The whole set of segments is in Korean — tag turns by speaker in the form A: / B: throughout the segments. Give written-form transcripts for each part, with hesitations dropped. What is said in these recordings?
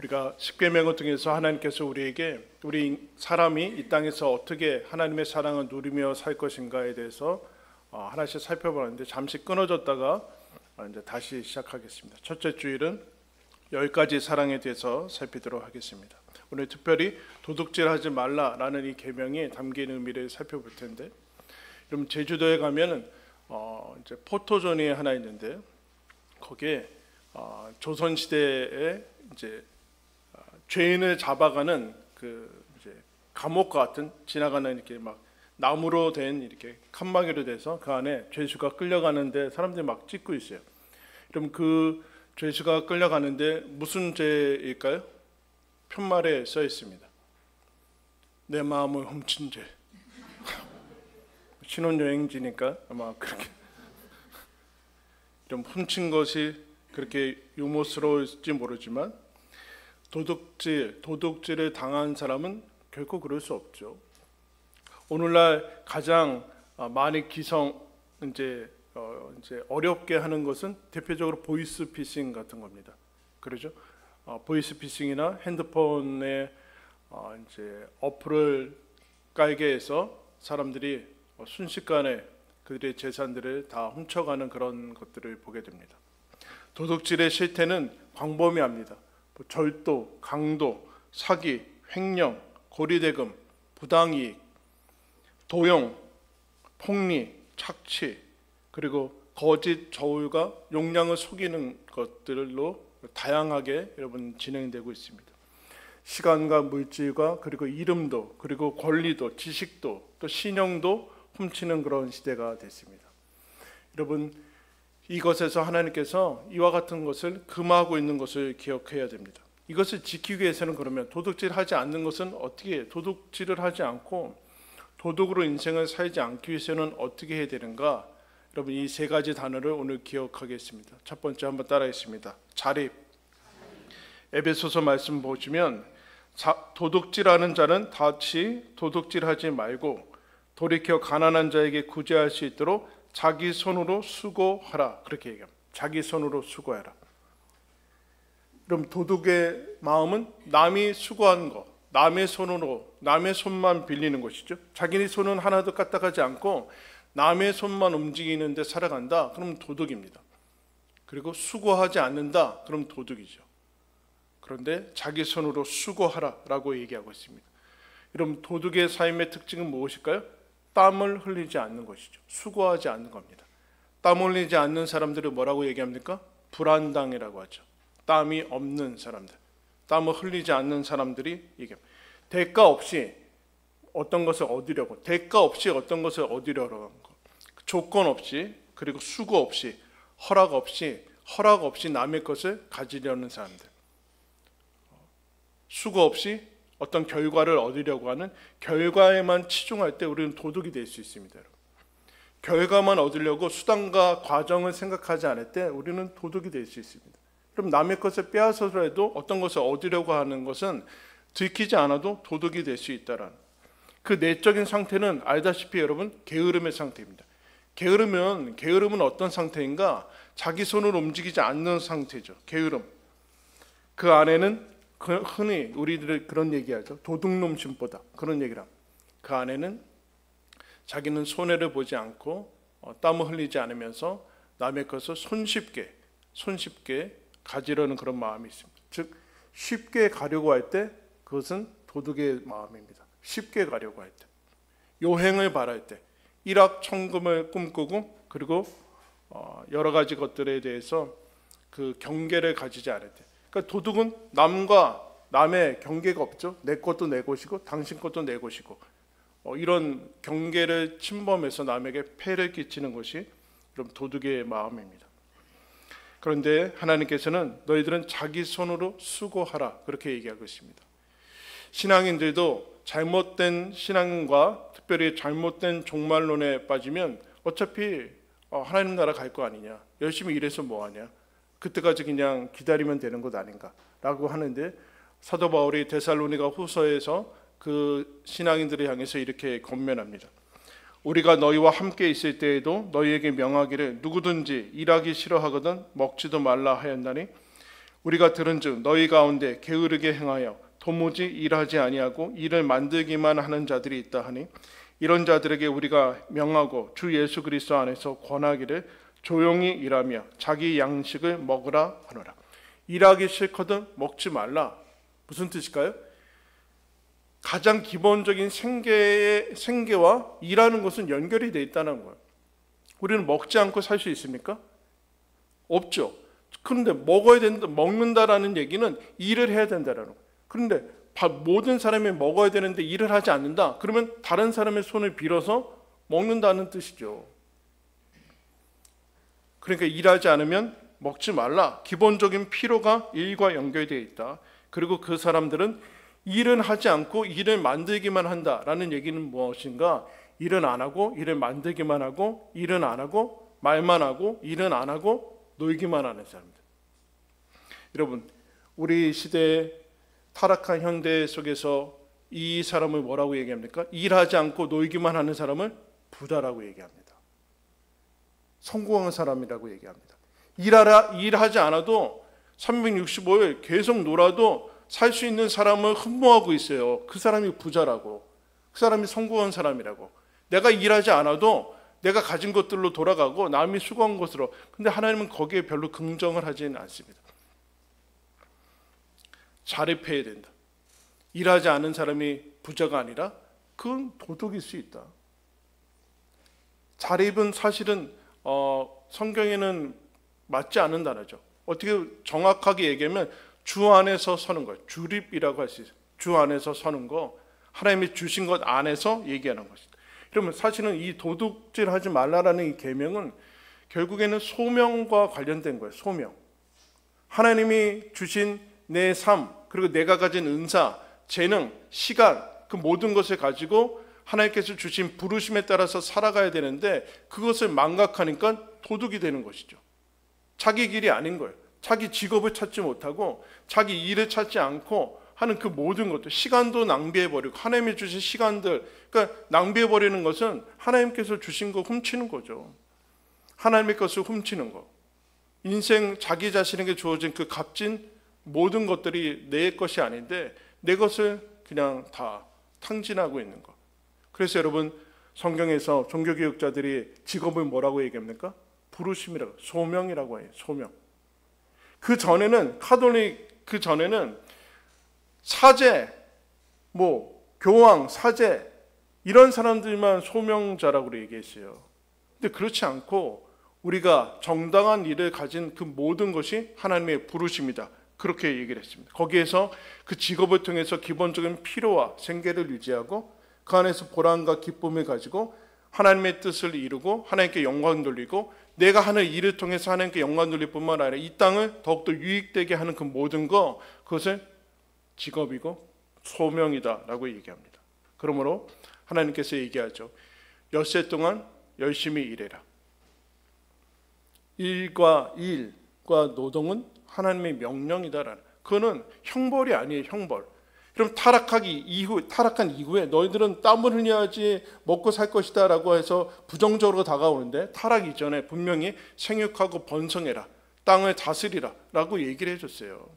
A: 우리가 십계명을 통해서 하나님께서 우리에게 우리 사람이 이 땅에서 어떻게 하나님의 사랑을 누리며 살 것인가에 대해서 하나씩 살펴보는데 잠시 끊어졌다가 이제 다시 시작하겠습니다. 첫째 주일은 10가지 사랑에 대해서 살피도록 하겠습니다. 오늘 특별히 도둑질하지 말라라는 이 계명이 담긴 의미를 살펴볼 텐데, 여러분 제주도에 가면은 이제 포토존이 하나 있는데 거기에 조선 시대에 이제 죄인을 잡아가는 그 이제 감옥 같은 지나가는 이렇게 막 나무로 된 이렇게 칸막이로 돼서 그 안에 죄수가 끌려가는데 사람들이 막 찍고 있어요. 그럼 그 죄수가 끌려가는데 무슨 죄일까요? 편말에 써 있습니다. 내 마음을 훔친 죄. 신혼여행지니까 아마 그렇게 좀 훔친 것이 그렇게 유머스러울지 모르지만 도둑질을 당한 사람은 결코 그럴 수 없죠. 오늘날 가장 많이 이제 어렵게 하는 것은 대표적으로 보이스피싱 같은 겁니다. 그렇죠? 보이스피싱이나 핸드폰에 이제 어플을 깔게 해서 사람들이 순식간에 그들의 재산들을 다 훔쳐가는 그런 것들을 보게 됩니다. 도둑질의 실태는 광범위합니다. 절도, 강도, 사기, 횡령, 고리대금, 부당이익, 도용, 폭리, 착취, 그리고 거짓 저울과 용량을 속이는 것들로 다양하게 여러분 진행되고 있습니다. 시간과 물질과 그리고 이름도, 그리고 권리도, 지식도, 또 신용도 훔치는 그런 시대가 됐습니다. 여러분 이것에서 하나님께서 이와 같은 것을 금하고 있는 것을 기억해야 됩니다. 이것을 지키기 위해서는 그러면 도둑질하지 않는 것은 어떻게 도둑질을 하지 않고 도둑으로 인생을 살지 않기 위해서는 어떻게 해야 되는가? 여러분 이 세 가지 단어를 오늘 기억하겠습니다. 첫 번째 한번 따라하겠습니다. 자립. 에베소서 말씀 보시면 도둑질하는 자는 다시 도둑질하지 말고 돌이켜 가난한 자에게 구제할 수 있도록 자기 손으로 수고하라. 그렇게 얘기합니다. 자기 손으로 수고해라. 그럼 도둑의 마음은 남이 수고한 거, 남의 손으로, 남의 손만 빌리는 것이죠. 자기네 손은 하나도 까딱하지 않고 남의 손만 움직이는데 살아간다. 그럼 도둑입니다. 그리고 수고하지 않는다. 그럼 도둑이죠. 그런데 자기 손으로 수고하라라고 얘기하고 있습니다. 여러분 도둑의 삶의 특징은 무엇일까요? 땀을 흘리지 않는 것이죠. 수고하지 않는 겁니다. 땀 흘리지 않는 사람들을 뭐라고 얘기합니까? 불안당이라고 하죠. 땀이 없는 사람들, 땀을 흘리지 않는 사람들이 얘기합니다. 대가 없이 어떤 것을 얻으려고, 조건 없이, 그리고 수고 없이, 허락 없이 남의 것을 가지려는 사람들, 수고 없이 어떤 결과를 얻으려고 하는 결과에만 치중할 때 우리는 도둑이 될 수 있습니다. 결과만 얻으려고 수단과 과정을 생각하지 않을 때 우리는 도둑이 될 수 있습니다. 그럼 남의 것을 빼앗아서라도 어떤 것을 얻으려고 하는 것은 들키지 않아도 도둑이 될 수 있다라는 그 내적인 상태는 알다시피 여러분 게으름의 상태입니다. 게으름은 어떤 상태인가? 자기 손으로 움직이지 않는 상태죠. 게으름. 그 안에는 흔히 우리들이 그런 얘기하죠. 도둑놈 심보다 그런 얘기를 합니다. 그 안에는 자기는 손해를 보지 않고 땀을 흘리지 않으면서 남의 것을 손쉽게 가지려는 그런 마음이 있습니다. 즉 쉽게 가려고 할 때 그것은 도둑의 마음입니다. 쉽게 가려고 할 때, 요행을 바랄 때, 일확천금을 꿈꾸고 그리고 여러 가지 것들에 대해서 그 경계를 가지지 않을 때, 그러니까 도둑은 남과 남의 경계가 없죠. 내 것도 내 것이고 당신 것도 내 것이고 이런 경계를 침범해서 남에게 폐를 끼치는 것이 여러분 도둑의 마음입니다. 그런데 하나님께서는 너희들은 자기 손으로 수고하라 그렇게 얘기하고 있습니다. 신앙인들도 잘못된 신앙과 특별히 잘못된 종말론에 빠지면 어차피 하나님 나라 갈 거 아니냐, 열심히 일해서 뭐하냐, 그때까지 그냥 기다리면 되는 것 아닌가라고 하는데 사도 바울이 데살로니가 후서에서 그 신앙인들을 향해서 이렇게 권면합니다. 우리가 너희와 함께 있을 때에도 너희에게 명하기를 누구든지 일하기 싫어하거든 먹지도 말라 하였나니 우리가 들은즉 너희 가운데 게으르게 행하여 도무지 일하지 아니하고 일을 만들기만 하는 자들이 있다 하니 이런 자들에게 우리가 명하고 주 예수 그리스도 안에서 권하기를 조용히 일하며 자기 양식을 먹으라 하노라. 일하기 싫거든 먹지 말라. 무슨 뜻일까요? 가장 기본적인 생계와 일하는 것은 연결이 되어 있다는 거예요. 우리는 먹지 않고 살 수 있습니까? 없죠. 그런데 먹어야 된다, 먹는다라는 얘기는 일을 해야 된다라는 거예요. 그런데 모든 사람이 먹어야 되는데 일을 하지 않는다. 그러면 다른 사람의 손을 빌어서 먹는다는 뜻이죠. 그러니까 일하지 않으면 먹지 말라. 기본적인 필요가 일과 연결되어 있다. 그리고 그 사람들은 일은 하지 않고 일을 만들기만 한다라는 얘기는 무엇인가? 일은 안 하고 일을 만들기만 하고 일은 안 하고 말만 하고 일은 안 하고 놀기만 하는 사람들. 여러분, 우리 시대의 타락한 현대 속에서 이 사람을 뭐라고 얘기합니까? 일하지 않고 놀기만 하는 사람을 부자라고 얘기합니다. 성공한 사람이라고 얘기합니다. 일하지 않아도 365일 계속 놀아도 살 수 있는 사람을 흠모하고 있어요. 그 사람이 부자라고, 그 사람이 성공한 사람이라고. 내가 일하지 않아도 내가 가진 것들로 돌아가고 남이 수고한 것으로. 근데 하나님은 거기에 별로 긍정을 하지는 않습니다. 자립해야 된다. 일하지 않은 사람이 부자가 아니라 그건 도덕일 수 있다. 자립은 사실은 성경에는 맞지 않는 단어죠. 어떻게 정확하게 얘기하면 주 안에서 서는 것, 주립이라고 할 수 있어요. 주 안에서 서는 거, 하나님이 주신 것 안에서 얘기하는 것이다. 그러면 사실은 이 도둑질하지 말라라는 이 계명은 결국에는 소명과 관련된 거예요. 소명. 하나님이 주신 내 삶, 그리고 내가 가진 은사, 재능, 시간, 그 모든 것을 가지고 하나님께서 주신 부르심에 따라서 살아가야 되는데 그것을 망각하니까 도둑이 되는 것이죠. 자기 길이 아닌 거예요. 자기 직업을 찾지 못하고 자기 일을 찾지 않고 하는 그 모든 것들, 시간도 낭비해버리고 하나님이 주신 시간들, 그러니까 낭비해버리는 것은 하나님께서 주신 거 훔치는 거죠. 하나님의 것을 훔치는 거. 인생 자기 자신에게 주어진 그 값진 모든 것들이 내 것이 아닌데 내 것을 그냥 다 탕진하고 있는 거. 그래서 여러분, 성경에서 종교개혁자들이 직업을 뭐라고 얘기합니까? 부르심이라고, 소명이라고 해요. 소명. 그 전에는 그 전에는 사제, 교황, 사제 이런 사람들만 소명자라고 얘기했어요. 근데 그렇지 않고 우리가 정당한 일을 가진 그 모든 것이 하나님의 부르심이다. 그렇게 얘기를 했습니다. 거기에서 그 직업을 통해서 기본적인 필요와 생계를 유지하고 그 안에서 보람과 기쁨을 가지고 하나님의 뜻을 이루고 하나님께 영광 돌리고 내가 하는 일을 통해서 하나님께 영광 돌릴 뿐만 아니라 이 땅을 더욱더 유익되게 하는 그 모든 것, 그것을 직업이고 소명이다라고 얘기합니다. 그러므로 하나님께서 얘기하죠. 엿새 동안 열심히 일해라. 일과 노동은 하나님의 명령이다라는. 그거는 형벌이 아니에요. 형벌. 그럼 타락한 이후에 너희들은 땀을 흘려야지 먹고 살 것이다 라고 해서 부정적으로 다가오는데 타락 이전에 분명히 생육하고 번성해라, 땅을 다스리라 라고 얘기를 해줬어요.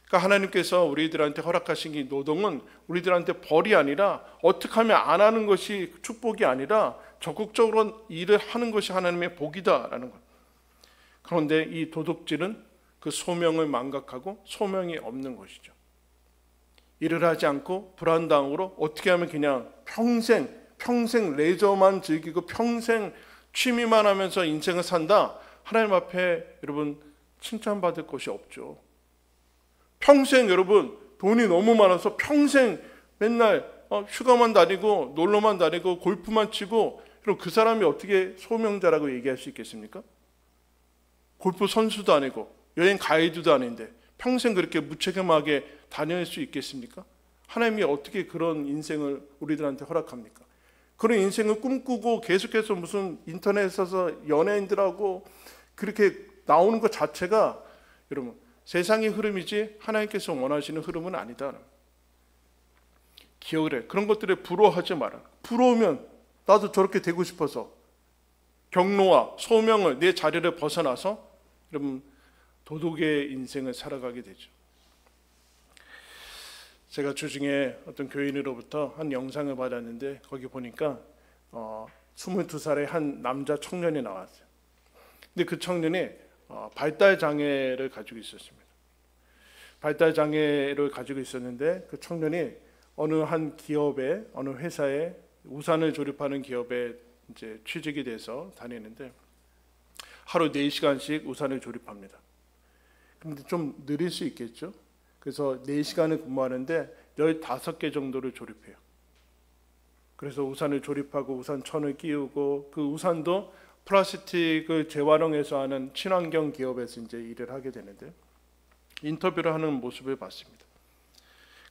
A: 그러니까 하나님께서 우리들한테 허락하신 이 노동은 우리들한테 벌이 아니라 어떻게 하면 안 하는 것이 축복이 아니라 적극적으로 일을 하는 것이 하나님의 복이다라는 것. 그런데 이 도둑질은 그 소명을 망각하고 소명이 없는 것이죠. 일을 하지 않고 불안당으로 어떻게 하면 그냥 평생 레저만 즐기고 평생 취미만 하면서 인생을 산다. 하나님 앞에 여러분 칭찬받을 것이 없죠. 평생 여러분 돈이 너무 많아서 평생 맨날 휴가만 다니고 놀러만 다니고 골프만 치고, 그럼 그 사람이 어떻게 소명자라고 얘기할 수 있겠습니까? 골프 선수도 아니고 여행 가이드도 아닌데 평생 그렇게 무책임하게 다닐 수 있겠습니까? 하나님이 어떻게 그런 인생을 우리들한테 허락합니까? 그런 인생을 꿈꾸고 계속해서 무슨 인터넷에서 연예인들하고 그렇게 나오는 것 자체가 여러분 세상의 흐름이지 하나님께서 원하시는 흐름은 아니다. 기억을 해. 그런 것들에 부러워하지 마라. 부러우면 나도 저렇게 되고 싶어서 경로와 소명을 내 자리를 벗어나서 여러분 도덕의 인생을 살아가게 되죠. 제가 주중에 어떤 교인으로부터 한 영상을 받았는데 거기 보니까 22살의 한 남자 청년이 나왔어요. 근데 그 청년이 발달 장애를 가지고 있었습니다. 발달 장애를 가지고 있었는데 그 청년이 어느 한 기업에, 어느 회사에 우산을 조립하는 기업에 이제 취직이 돼서 다니는데 하루 4시간씩 우산을 조립합니다. 근데 좀 느릴 수 있겠죠? 그래서 4시간을 근무하는데 15개 정도를 조립해요. 그래서 우산을 조립하고 우산천을 끼우고 그 우산도 플라스틱을 재활용해서 하는 친환경 기업에서 이제 일을 하게 되는데 인터뷰를 하는 모습을 봤습니다.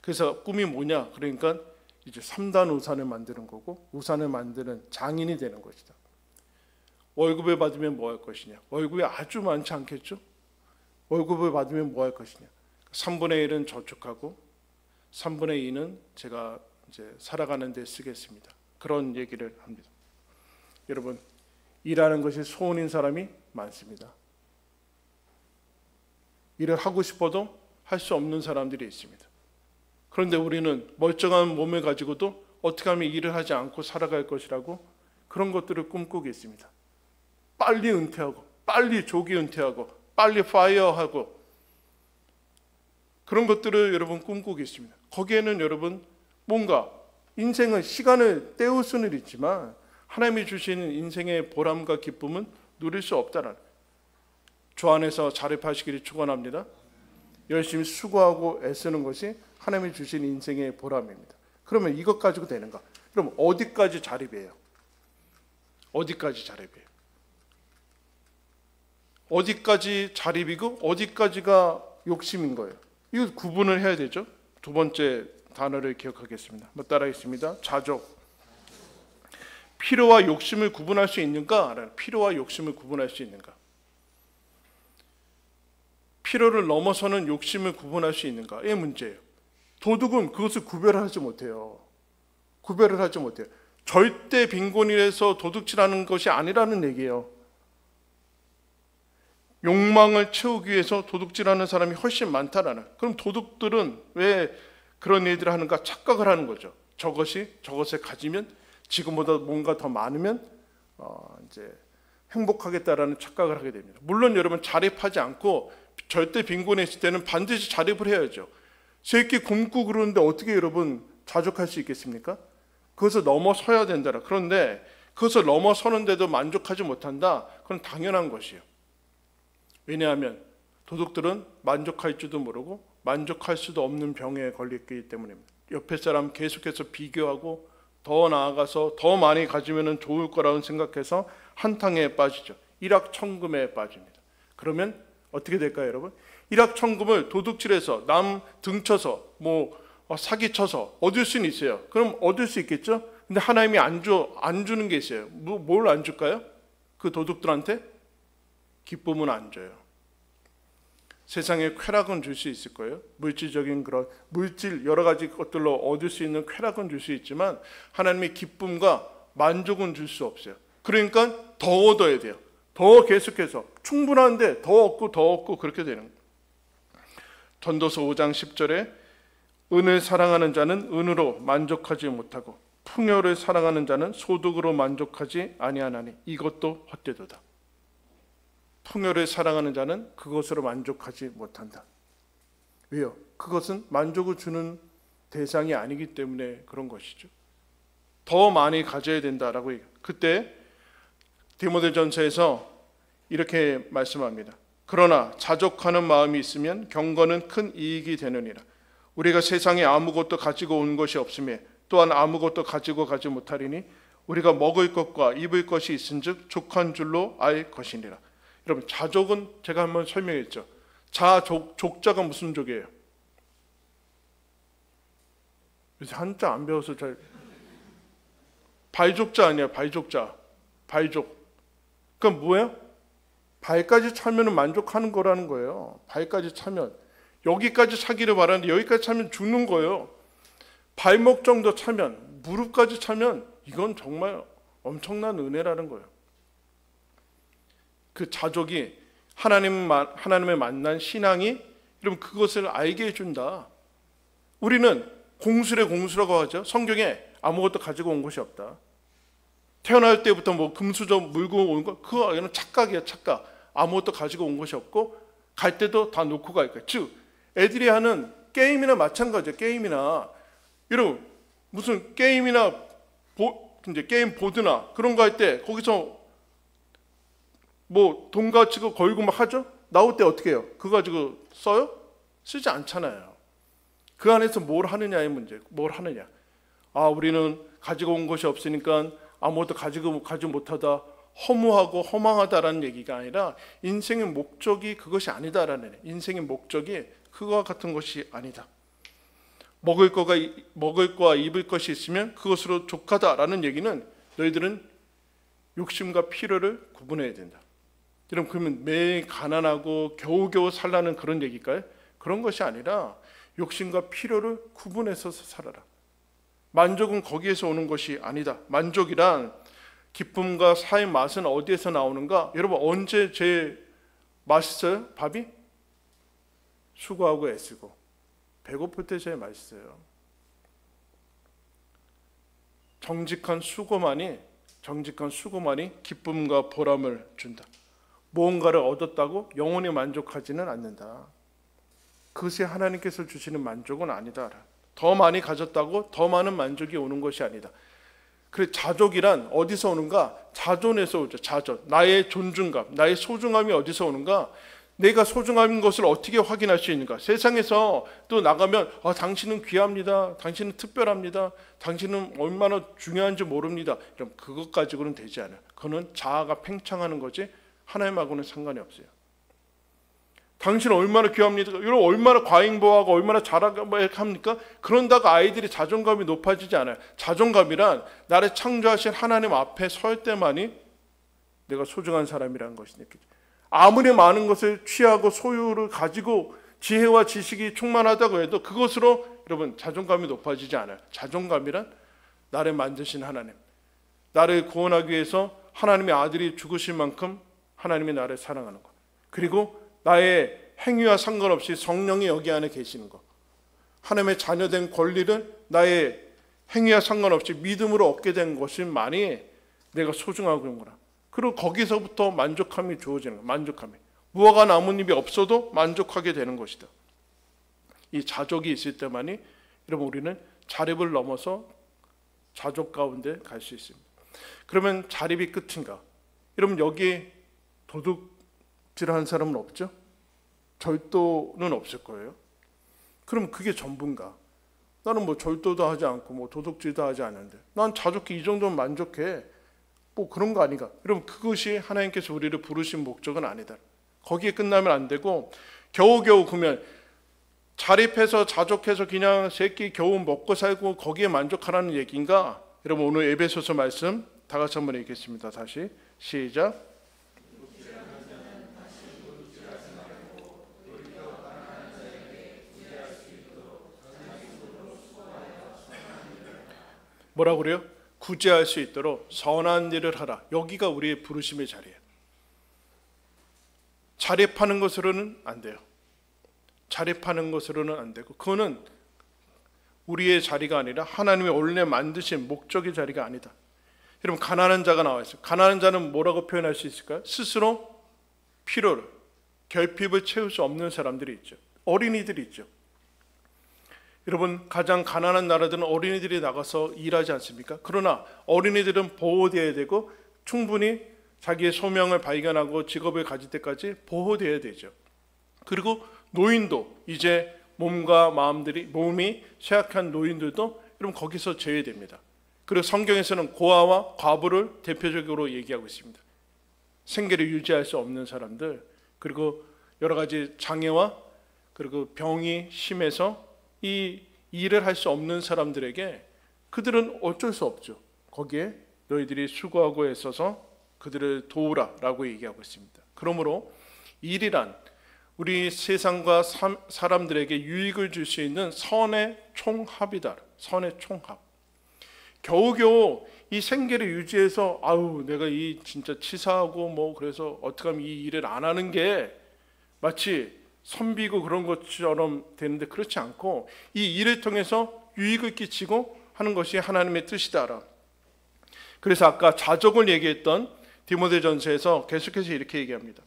A: 그래서 꿈이 뭐냐? 그러니까 이제 3단 우산을 만드는 거고 우산을 만드는 장인이 되는 것이다. 월급을 받으면 뭐 할 것이냐? 월급이 아주 많지 않겠죠? 월급을 받으면 뭐 할 것이냐? 3분의 1은 저축하고 3분의 2는 제가 이제 살아가는 데 쓰겠습니다. 그런 얘기를 합니다. 여러분, 일하는 것이 소원인 사람이 많습니다. 일을 하고 싶어도 할 수 없는 사람들이 있습니다. 그런데 우리는 멀쩡한 몸을 가지고도 어떻게 하면 일을 하지 않고 살아갈 것이라고 그런 것들을 꿈꾸고 있습니다. 빨리 은퇴하고 빨리 조기 은퇴하고 빨리 파이어하고 그런 것들을 여러분 꿈꾸고 있습니다. 거기에는 여러분 뭔가 인생은 시간을 때울 수는 있지만 하나님이 주시는 인생의 보람과 기쁨은 누릴 수 없다는 주 안에서 자립하시기를 축원합니다. 열심히 수고하고 애쓰는 것이 하나님이 주신 인생의 보람입니다. 그러면 이것 가지고 되는가? 그럼 어디까지 자립이에요? 어디까지 자립이에요? 어디까지 자립이고 어디까지가 욕심인 거예요? 이거 구분을 해야 되죠. 두 번째 단어를 기억하겠습니다. 한번 따라하겠습니다. 자족. 필요와 욕심을 구분할 수 있는가? 필요와 욕심을 구분할 수 있는가? 필요를 넘어서는 욕심을 구분할 수 있는가의 문제예요. 도둑은 그것을 구별하지 못해요. 구별을 하지 못해요. 절대 빈곤이라서 도둑질하는 것이 아니라는 얘기예요. 욕망을 채우기 위해서 도둑질하는 사람이 훨씬 많다라는. 그럼 도둑들은 왜 그런 일들을 하는가? 착각을 하는 거죠. 저것을 가지면 지금보다 뭔가 더 많으면 이제 행복하겠다라는 착각을 하게 됩니다. 물론 여러분 자립하지 않고 절대 빈곤에 있을 때는 반드시 자립을 해야죠. 새끼 굶고 그러는데 어떻게 여러분 자족할 수 있겠습니까? 그것을 넘어서야 된다. 그런데 그것을 넘어서는데도 만족하지 못한다. 그건 당연한 것이에요. 왜냐하면 도둑들은 만족할 줄도 모르고 만족할 수도 없는 병에 걸렸기 때문입니다. 옆에 사람 계속해서 비교하고 더 나아가서 더 많이 가지면 좋을 거라고 생각해서 한탕에 빠지죠. 일확천금에 빠집니다. 그러면 어떻게 될까요, 여러분? 일확천금을 도둑질해서 남 등쳐서 사기쳐서 얻을 수는 있어요. 그럼 얻을 수 있겠죠? 근데 하나님이 안 주는 게 있어요. 뭘 안 줄까요? 그 도둑들한테 기쁨은 안 줘요. 세상에 쾌락은 줄 수 있을 거예요. 물질적인 그런 여러 가지 것들로 얻을 수 있는 쾌락은 줄 수 있지만 하나님의 기쁨과 만족은 줄 수 없어요. 그러니까 더 얻어야 돼요. 더 계속해서 충분한데 더 얻고 그렇게 되는 거예요. 전도서 5장 10절에 은을 사랑하는 자는 은으로 만족하지 못하고 풍요를 사랑하는 자는 소득으로 만족하지 아니하나니 이것도 헛되도다. 풍요를 사랑하는 자는 그것으로 만족하지 못한다. 왜요? 그것은 만족을 주는 대상이 아니기 때문에 그런 것이죠. 더 많이 가져야 된다라고 얘기해요. 그때 디모데전서에서 이렇게 말씀합니다. 그러나 자족하는 마음이 있으면 경건은 큰 이익이 되느니라. 우리가 세상에 아무것도 가지고 온 것이 없으며 또한 아무것도 가지고 가지 못하리니 우리가 먹을 것과 입을 것이 있은즉 족한 줄로 알 것이니라. 여러분, 자족은 제가 한번 설명했죠. 족자가 무슨 족이에요? 요새 한자 안 배워서 잘. 발족자 아니야, 발족자. 발족. 그럼 뭐예요? 발까지 차면 만족하는 거라는 거예요. 발까지 차면. 여기까지 차기를 바라는데 여기까지 차면 죽는 거예요. 발목 정도 차면, 무릎까지 차면 이건 정말 엄청난 은혜라는 거예요. 그 자족이 하나님을 만난 신앙이 여러분 그것을 알게 해준다. 우리는 공수라고 하죠. 성경에 아무것도 가지고 온 것이 없다. 태어날 때부터 뭐 금수저 물고 온 거 그거는 착각이야, 착각. 아무것도 가지고 온 것이 없고 갈 때도 다 놓고 갈 거야. 즉 애들이 하는 게임이나 마찬가지야. 게임이나 여러분 무슨 게임이나 이제 게임 보드나 그런 거 할 때 거기서 뭐 돈 가지고 걸고 막 하죠. 나올 때 어떻게 해요? 그거 가지고 써요? 쓰지 않잖아요. 그 안에서 뭘 하느냐의 문제. 뭘 하느냐. 아, 우리는 가지고 온 것이 없으니까 아무것도 가지 못하다, 허무하고 허망하다라는 얘기가 아니라 인생의 목적이 그것이 아니다라는 얘기예요. 인생의 목적이 그와 같은 것이 아니다. 먹을 거와 입을 것이 있으면 그것으로 족하다라는 얘기는 너희들은 욕심과 필요를 구분해야 된다. 여러분 그러면 매일 가난하고 겨우겨우 살라는 그런 얘기일까요? 그런 것이 아니라 욕심과 필요를 구분해서 살아라. 만족은 거기에서 오는 것이 아니다. 만족이란 기쁨과 사의 맛은 어디에서 나오는가? 여러분 언제 제일 맛있어요? 밥이? 수고하고 애쓰고 배고플 때 제일 맛있어요. 정직한 수고만이 기쁨과 보람을 준다. 무언가를 얻었다고 영원히 만족하지는 않는다. 그것이 하나님께서 주시는 만족은 아니다. 더 많이 가졌다고 더 많은 만족이 오는 것이 아니다. 그래 자족이란 어디서 오는가? 자존에서 오죠. 자존. 나의 존중감, 나의 소중함이 어디서 오는가? 내가 소중한 것을 어떻게 확인할 수 있는가? 세상에서 또 나가면 당신은 귀합니다. 당신은 특별합니다. 당신은 얼마나 중요한지 모릅니다. 그럼 그것 가지고는 되지 않아요. 그거는 자아가 팽창하는 거지 하나님하고는 상관이 없어요. 당신은 얼마나 귀합니다. 여러분 얼마나 과잉보호하고 얼마나 자랑합니까? 그런다고 아이들이 자존감이 높아지지 않아요. 자존감이란 나를 창조하신 하나님 앞에 설 때만이 내가 소중한 사람이라는 것이 느껴져요. 아무리 많은 것을 취하고 소유를 가지고 지혜와 지식이 충만하다고 해도 그것으로 여러분 자존감이 높아지지 않아요. 자존감이란 나를 만드신 하나님, 나를 구원하기 위해서 하나님의 아들이 죽으실 만큼 하나님이 나를 사랑하는 것, 그리고 나의 행위와 상관없이 성령이 여기 안에 계시는 것, 하나님의 자녀된 권리를 나의 행위와 상관없이 믿음으로 얻게 된 것만이 내가 소중하고 그런 거라. 그리고 거기서부터 만족함이 주어지는 거예요. 만족함이. 무화과 나뭇잎이 없어도 만족하게 되는 것이다. 이 자족이 있을 때만이 여러분 우리는 자립을 넘어서 자족 가운데 갈 수 있습니다. 그러면 자립이 끝인가? 여러분 여기 도둑질하는 사람은 없죠? 절도는 없을 거예요. 그럼 그게 전부인가? 나는 뭐 절도도 하지 않고 뭐 도둑질도 하지 않는데 난 자족해, 이 정도면 만족해. 뭐 그런 거 아닌가? 여러분 그것이 하나님께서 우리를 부르신 목적은 아니다. 거기에 끝나면 안 되고 겨우겨우 그러면 자립해서 자족해서 그냥 새끼 겨우 먹고 살고 거기에 만족하라는 얘기인가? 여러분 오늘 에베소서 말씀 다 같이 한번 읽겠습니다. 다시 시작. 뭐라고 그래요? 구제할 수 있도록 선한 일을 하라. 여기가 우리의 부르심의 자리예요. 자립하는 것으로는 안 돼요. 자립하는 것으로는 안 되고 그거는 우리의 자리가 아니라 하나님이 원래 만드신 목적의 자리가 아니다. 여러분 가난한 자가 나와 있어요. 가난한 자는 뭐라고 표현할 수 있을까요? 스스로 필요를, 결핍을 채울 수 없는 사람들이 있죠. 어린이들이 있죠. 여러분 가장 가난한 나라들은 어린이들이 나가서 일하지 않습니까? 그러나 어린이들은 보호되어야 되고 충분히 자기의 소명을 발견하고 직업을 가질 때까지 보호되어야 되죠. 그리고 노인도 이제 몸이 쇠약한 노인들도 여러분 거기서 제외됩니다. 그리고 성경에서는 고아와 과부를 대표적으로 얘기하고 있습니다. 생계를 유지할 수 없는 사람들, 그리고 여러 가지 장애와 그리고 병이 심해서 이 일을 할 수 없는 사람들에게 그들은 어쩔 수 없죠. 거기에 너희들이 수고하고 애써서 그들을 도우라라고 얘기하고 있습니다. 그러므로 일이란 우리 세상과 사람들에게 유익을 줄 수 있는 선의 총합이다. 선의 총합. 겨우겨우 이 생계를 유지해서 아우 내가 이 진짜 치사하고 뭐 그래서 어떻게 하면 이 일을 안 하는 게 마치 선비고 그런 것처럼 되는데 그렇지 않고 이 일을 통해서 유익을 끼치고 하는 것이 하나님의 뜻이다라. 그래서 아까 자족을 얘기했던 디모데전서에서 계속해서 이렇게 얘기합니다.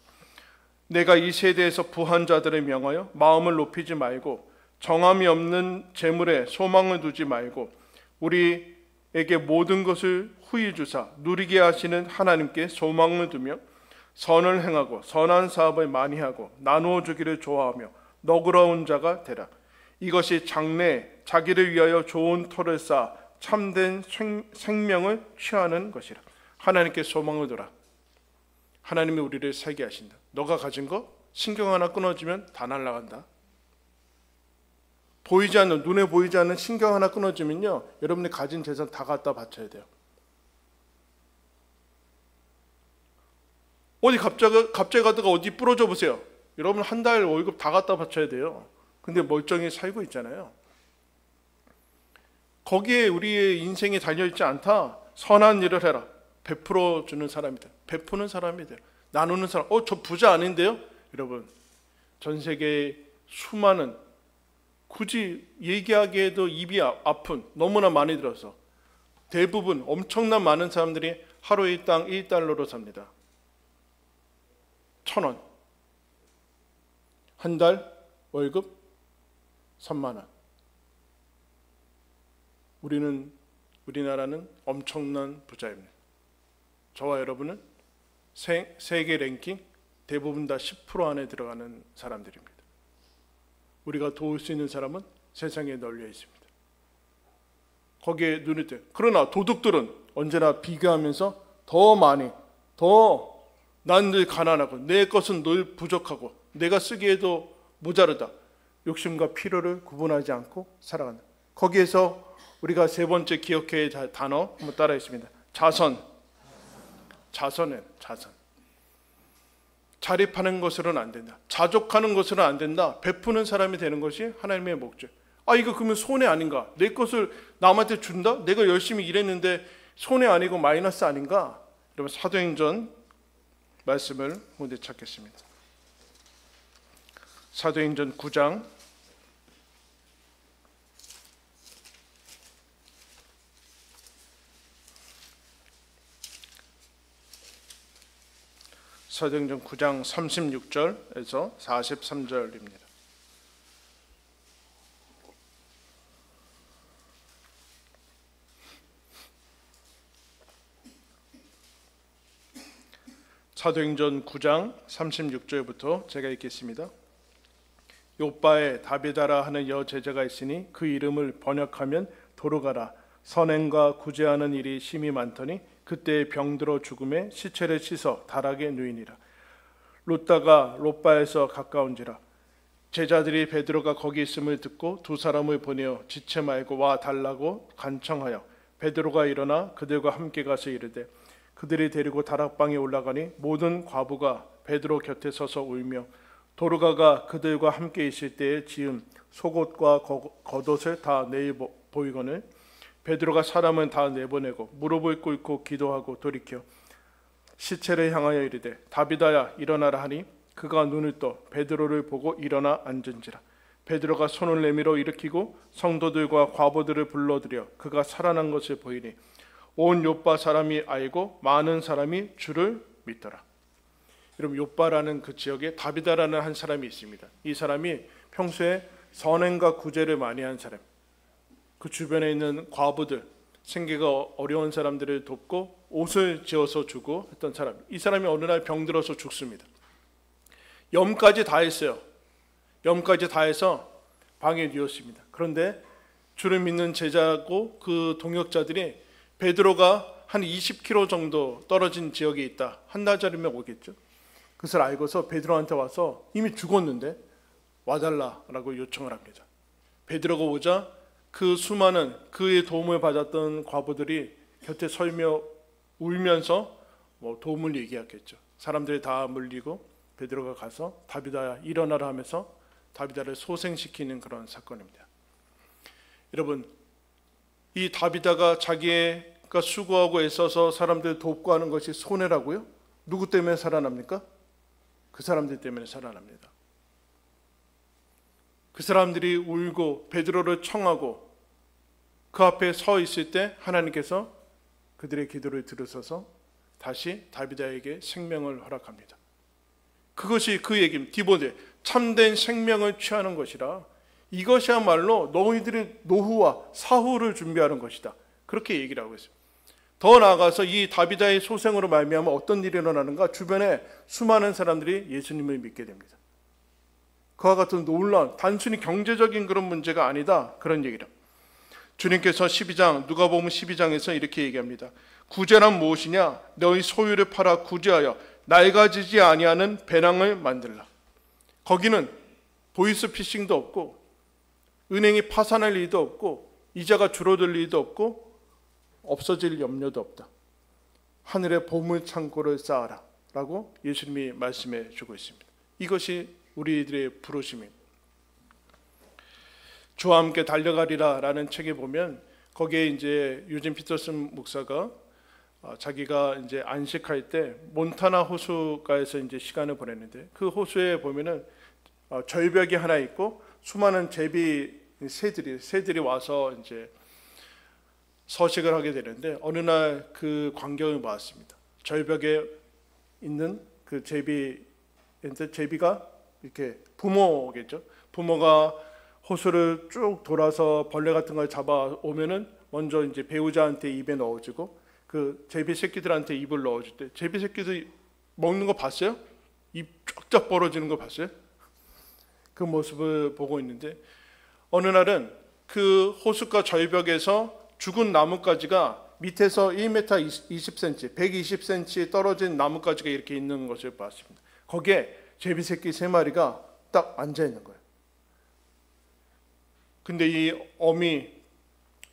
A: 내가 이 세대에서 부한 자들을 명하여 마음을 높이지 말고 정함이 없는 재물에 소망을 두지 말고 우리에게 모든 것을 후히 주사 누리게 하시는 하나님께 소망을 두며 선을 행하고 선한 사업을 많이 하고 나누어 주기를 좋아하며 너그러운 자가 되라. 이것이 장래에 자기를 위하여 좋은 터를 쌓아 참된 생명을 취하는 것이라. 하나님께 소망을 두라. 하나님이 우리를 살게 하신다. 너가 가진 거 신경 하나 끊어지면 다 날아간다. 보이지 않는, 눈에 보이지 않는 신경 하나 끊어지면요, 여러분이 가진 재산 다 갖다 바쳐야 돼요. 어디 갑자기 가다가 어디 부러져 보세요. 여러분 한 달 월급 다 갖다 바쳐야 돼요. 근데 멀쩡히 살고 있잖아요. 거기에 우리의 인생이 달려있지 않다. 선한 일을 해라. 베풀어 주는 사람이다. 베푸는 사람이다. 나누는 사람. 저 부자 아닌데요? 여러분, 전 세계의 수많은, 굳이 얘기하기에도 입이 아픈, 너무나 많이 들어서 대부분 엄청난 많은 사람들이 하루 일당 1달러로 삽니다. 1,000원. 한 달 월급 3만 원. 우리나라는 엄청난 부자입니다. 저와 여러분은 세계 랭킹 대부분 다 10% 안에 들어가는 사람들입니다. 우리가 도울 수 있는 사람은 세상에 널려 있습니다. 거기에 눈을 떼. 그러나 도둑들은 언제나 비교하면서 더 많이, 더 난 늘 가난하고 내 것은 늘 부족하고 내가 쓰기에도 모자르다. 욕심과 필요를 구분하지 않고 살아간다. 거기에서 우리가 세 번째 기억해야 할 단어 한번 따라했습니다. 자선. 자선. 자립하는 것으로는 안 된다. 자족하는 것으로는 안 된다. 베푸는 사람이 되는 것이 하나님의 목적. 이거 그러면 손해 아닌가? 내 것을 남한테 준다? 내가 열심히 일했는데 손해 아니고 마이너스 아닌가? 여러분 사도행전 말씀을 먼저 찾겠습니다. 사도행전 9장 사도행전 9장 36절에서 43절입니다. 사도행전 9장 36절부터 제가 읽겠습니다. 요빠에 다비다라 하는 여제자가 있으니 그 이름을 번역하면 도르가라. 선행과 구제하는 일이 심히 많더니 그때 병들어 죽음에 시체를 씻어 다락에 누이니라. 롯다가 롯바에서 가까운지라. 제자들이 베드로가 거기 있음을 듣고 두 사람을 보내어 지체 말고 와 달라고 간청하여 베드로가 일어나 그들과 함께 가서 이르되 그들이 데리고 다락방에 올라가니 모든 과부가 베드로 곁에 서서 울며 도르가가 그들과 함께 있을 때에 지은 속옷과 겉옷을 다 내어 보이거늘 베드로가 사람은 다 내보내고 무릎을 꿇고 기도하고 돌이켜 시체를 향하여 이르되 다비다야 일어나라 하니 그가 눈을 떠 베드로를 보고 일어나 앉은지라. 베드로가 손을 내밀어 일으키고 성도들과 과부들을 불러들여 그가 살아난 것을 보이니 온 요빠 사람이 알고 많은 사람이 주를 믿더라. 여러분 요빠라는 그 지역에 다비다라는 한 사람이 있습니다. 이 사람이 평소에 선행과 구제를 많이 한 사람. 그 주변에 있는 과부들, 생계가 어려운 사람들을 돕고 옷을 지어서 주고 했던 사람. 이 사람이 어느 날 병들어서 죽습니다. 염까지 다 했어요. 염까지 다 해서 방에 누웠습니다. 그런데 주를 믿는 제자고 그 동역자들이 베드로가 한 20km 정도 떨어진 지역에 있다. 한 달 전이면 오겠죠. 그것을 알고서 베드로한테 와서 이미 죽었는데 와달라라고 요청을 합니다. 베드로가 오자 그 수많은 그의 도움을 받았던 과부들이 곁에 설며 울면서 도움을 얘기했겠죠. 사람들이 다 물리고 베드로가 가서 다비다야 일어나라 하면서 다비다를 소생시키는 그런 사건입니다. 여러분 이 다비다가 자기가 수고하고 애써서 사람들 돕고 하는 것이 손해라고요? 누구 때문에 살아납니까? 그 사람들 때문에 살아납니다. 그 사람들이 울고 베드로를 청하고 그 앞에 서 있을 때 하나님께서 그들의 기도를 들으셔서 다시 다비다에게 생명을 허락합니다. 그것이 그 얘기입니다. 디모데, 참된 생명을 취하는 것이라 이것이야말로 너희들의 노후와 사후를 준비하는 것이다. 그렇게 얘기를 하고 있어요. 더 나아가서 이 다비다의 소생으로 말미암아 어떤 일이 일어나는가? 주변에 수많은 사람들이 예수님을 믿게 됩니다. 그와 같은 놀라운, 단순히 경제적인 그런 문제가 아니다, 그런 얘기를. 주님께서 12장, 누가복음 12장에서 이렇게 얘기합니다. 구제란 무엇이냐? 너희 소유를 팔아 구제하여 낡아지지 아니하는 배낭을 만들라. 거기는 보이스피싱도 없고 은행이 파산할 일도 없고 이자가 줄어들 일도 없고 없어질 염려도 없다. 하늘의 보물 창고를 쌓아라 라고 예수님이 말씀해 주고 있습니다. 이것이 우리들의 부르심입니다. 주와 함께 달려가리라 라는 책에 보면 거기에 이제 유진 피터슨 목사가 자기가 이제 안식할 때 몬타나 호수가에서 이제 시간을 보냈는데 그 호수에 보면은 절벽이 하나 있고 수많은 새들이 와서 이제 서식을 하게 되는데 어느 날 그 광경을 보았습니다. 절벽에 있는 그 제비가 이렇게 부모겠죠. 부모가 호수를 쭉 돌아서 벌레 같은 걸 잡아오면은 먼저 이제 배우자한테 입에 넣어주고 그 제비 새끼들한테 입을 넣어줄 때 제비 새끼들 먹는 거 봤어요? 입 쫙쫙 벌어지는 거 봤어요? 그 모습을 보고 있는데 어느 날은 그 호숫가 절벽에서 죽은 나뭇가지가 밑에서 1m 20cm, 120cm 떨어진 나뭇가지가 이렇게 있는 것을 봤습니다. 거기에 제비 새끼 3마리가 딱 앉아 있는 거예요. 근데 이 어미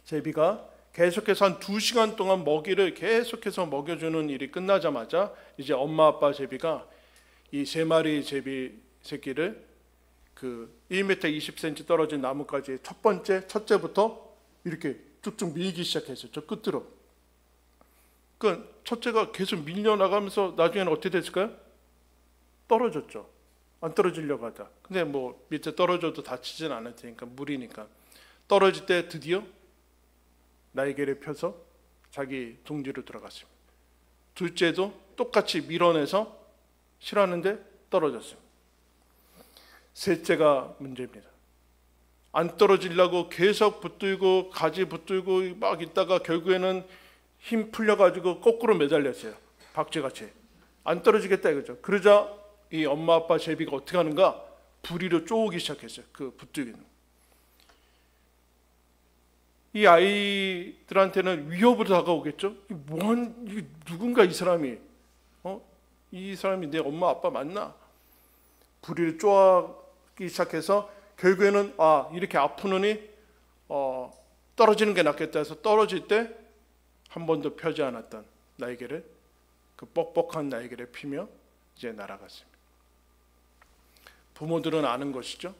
A: 제비가 계속해서 한 2시간 동안 먹이를 계속해서 먹여주는 일이 끝나자마자 이제 엄마 아빠 제비가 이 3마리 제비 새끼를 그 1m 20cm 떨어진 나뭇가지의 첫째부터 이렇게 쭉쭉 밀기 시작했어요. 저 끝으로. 그 첫째가 계속 밀려나가면서 나중에는 어떻게 됐을까요? 떨어졌죠. 안 떨어지려고 하다. 근데 뭐 밑에 떨어져도 다치진 않을 테니까 물이니까. 떨어질 때 드디어 날개를 펴서 자기 둥지로 들어갔습니다. 둘째도 똑같이 밀어내서 실었는데 떨어졌습니다. 셋째가 문제입니다. 안 떨어지려고 계속 붙들고 가지 붙들고 막 있다가 결국에는 힘 풀려가지고 거꾸로 매달렸어요. 박쥐같이. 안 떨어지겠다 이거죠. 그러자 이 엄마 아빠 제비가 어떻게 하는가? 부리로 쪼기 시작했어요. 그 붙들기는. 이 아이들한테는 위협으로 다가오겠죠. 누군가 이 사람이 이 사람이 내 엄마 아빠 맞나? 부리를 쪼기 시작해서 결국에는 이렇게 아프느니 떨어지는 게 낫겠다 해서 떨어질 때 한 번도 펴지 않았던 날개를 그 뻑뻑한 날개를 피며 이제 날아갔습니다. 부모들은 아는 것이죠.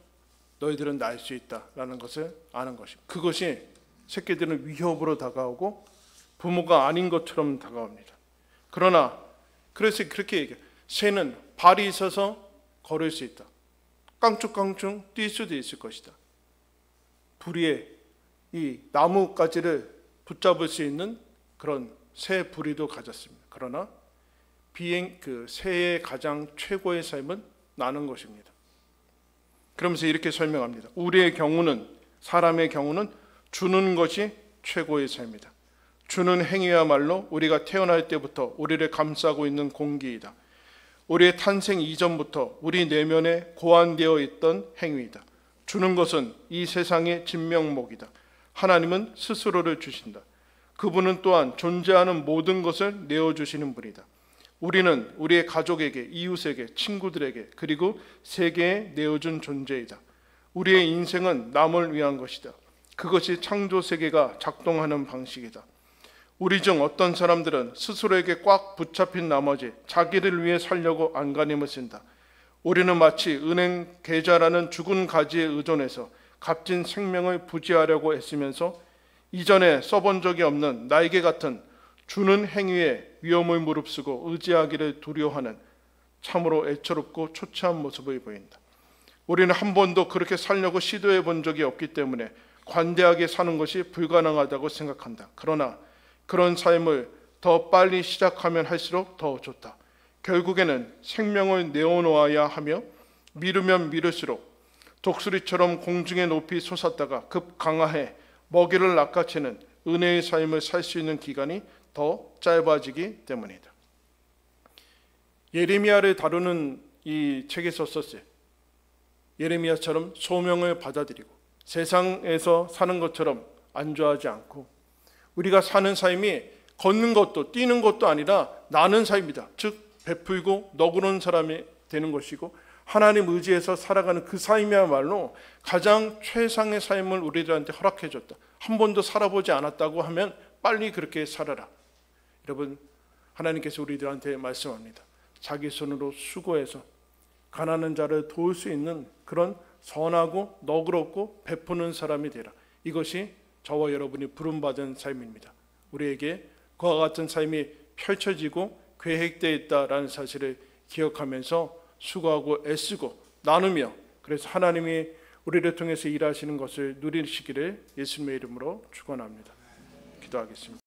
A: 너희들은 날 수 있다라는 것을 아는 것입니다. 그것이 새끼들은 위협으로 다가오고 부모가 아닌 것처럼 다가옵니다. 그래서 그렇게 얘기해요. 새는 발이 있어서 걸을 수 있다. 깡충깡충 뛸 수도 있을 것이다. 부리에 이 나뭇가지를 붙잡을 수 있는 그런 새 부리도 가졌습니다. 그러나 새의 가장 최고의 삶은 나는 것입니다. 그러면서 이렇게 설명합니다. 우리의 경우는, 사람의 경우는 주는 것이 최고의 삶이다. 주는 행위야말로 우리가 태어날 때부터 우리를 감싸고 있는 공기이다. 우리의 탄생 이전부터 우리 내면에 고안되어 있던 행위이다. 주는 것은 이 세상의 진명목이다. 하나님은 스스로를 주신다. 그분은 또한 존재하는 모든 것을 내어주시는 분이다. 우리는 우리의 가족에게, 이웃에게, 친구들에게, 그리고 세계에 내어준 존재이다. 우리의 인생은 남을 위한 것이다. 그것이 창조 세계가 작동하는 방식이다. 우리 중 어떤 사람들은 스스로에게 꽉 붙잡힌 나머지 자기를 위해 살려고 안간힘을 쓴다. 우리는 마치 은행 계좌라는 죽은 가지에 의존해서 값진 생명을 부지하려고 애쓰면서 이전에 써본 적이 없는 나에게 같은 주는 행위에 위험을 무릅쓰고 의지하기를 두려워하는 참으로 애처롭고 초췌한 모습을 보인다. 우리는 한 번도 그렇게 살려고 시도해 본 적이 없기 때문에 관대하게 사는 것이 불가능하다고 생각한다. 그러나 그런 삶을 더 빨리 시작하면 할수록 더 좋다. 결국에는 생명을 내어놓아야 하며 미루면 미룰수록 독수리처럼 공중에 높이 솟았다가 급 강하해 먹이를 낚아채는 은혜의 삶을 살 수 있는 기간이 더 짧아지기 때문이다. 예레미야를 다루는 이 책에서 썼어요. 예레미야처럼 소명을 받아들이고 세상에서 사는 것처럼 안주하지 않고 우리가 사는 삶이 걷는 것도 뛰는 것도 아니라 나는 삶이다. 즉 베풀고 너그러운 사람이 되는 것이고 하나님 의지해서 살아가는 그 삶이야말로 가장 최상의 삶을 우리들한테 허락해 줬다. 한 번도 살아보지 않았다고 하면 빨리 그렇게 살아라. 여러분, 하나님께서 우리들한테 말씀합니다. 자기 손으로 수고해서 가난한 자를 도울 수 있는 그런 선하고 너그럽고 베푸는 사람이 되라. 이것이 저와 여러분이 부름받은 삶입니다. 우리에게 그와 같은 삶이 펼쳐지고 계획되어 있다라는 사실을 기억하면서 수고하고 애쓰고 나누며 그래서 하나님이 우리를 통해서 일하시는 것을 누리시기를 예수님의 이름으로 축원합니다. 기도하겠습니다.